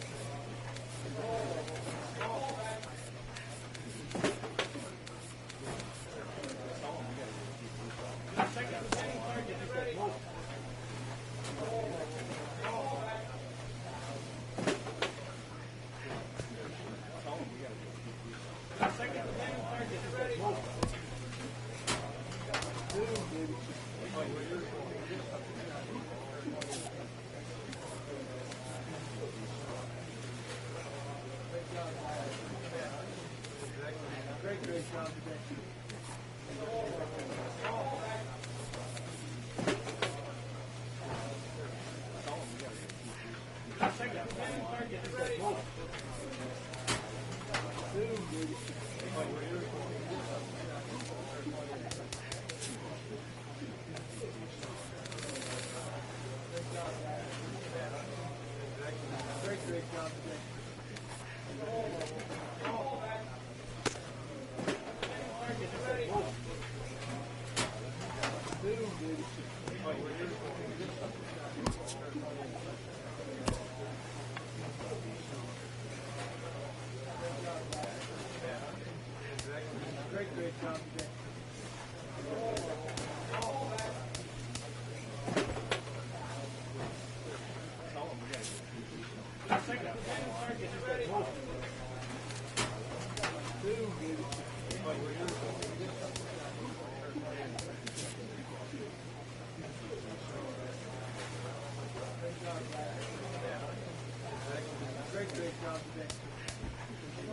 E: Great job today. Great job today. Great job today. Great job today.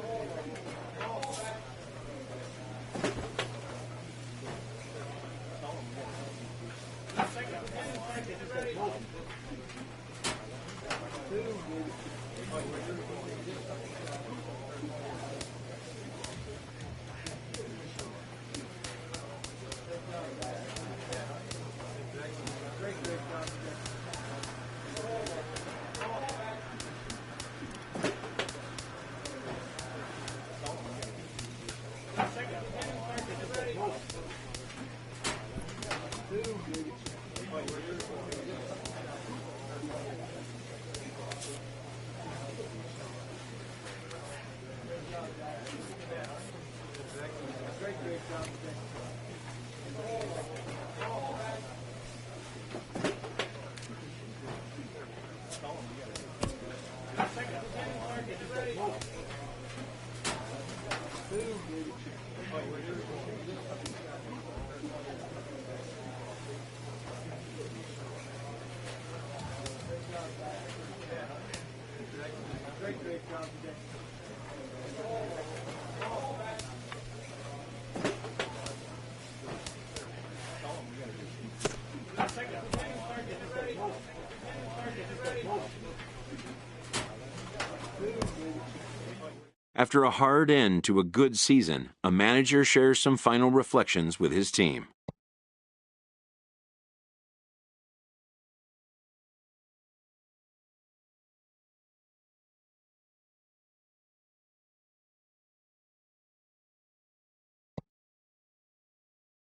I: After a hard end to a good season, a manager shares some final reflections with his team.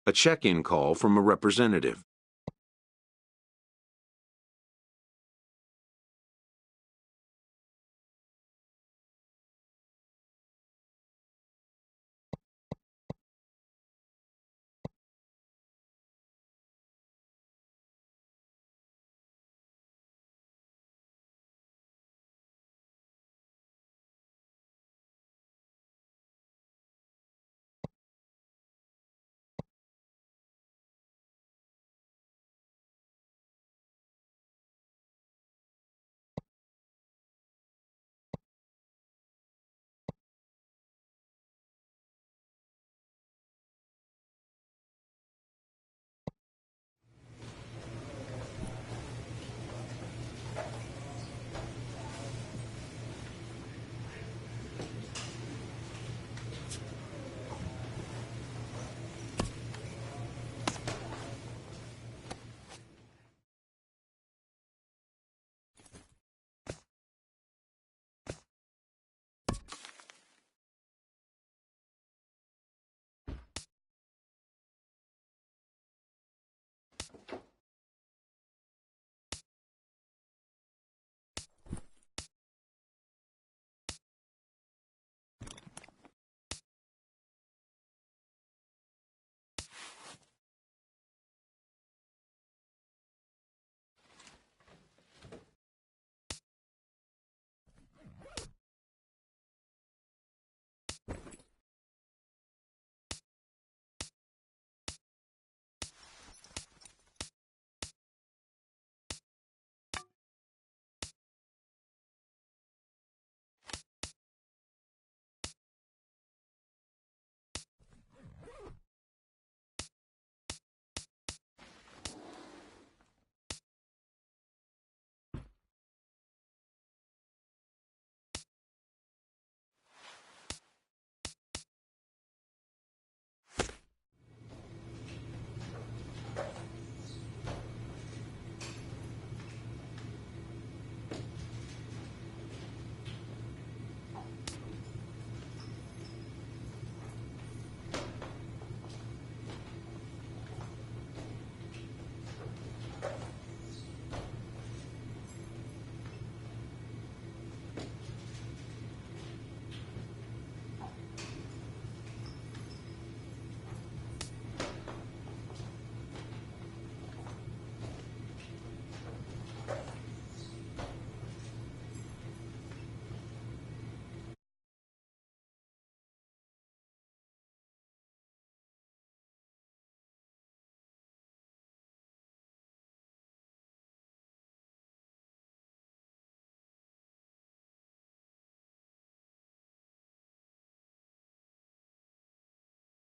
I: A check-in call from a representative.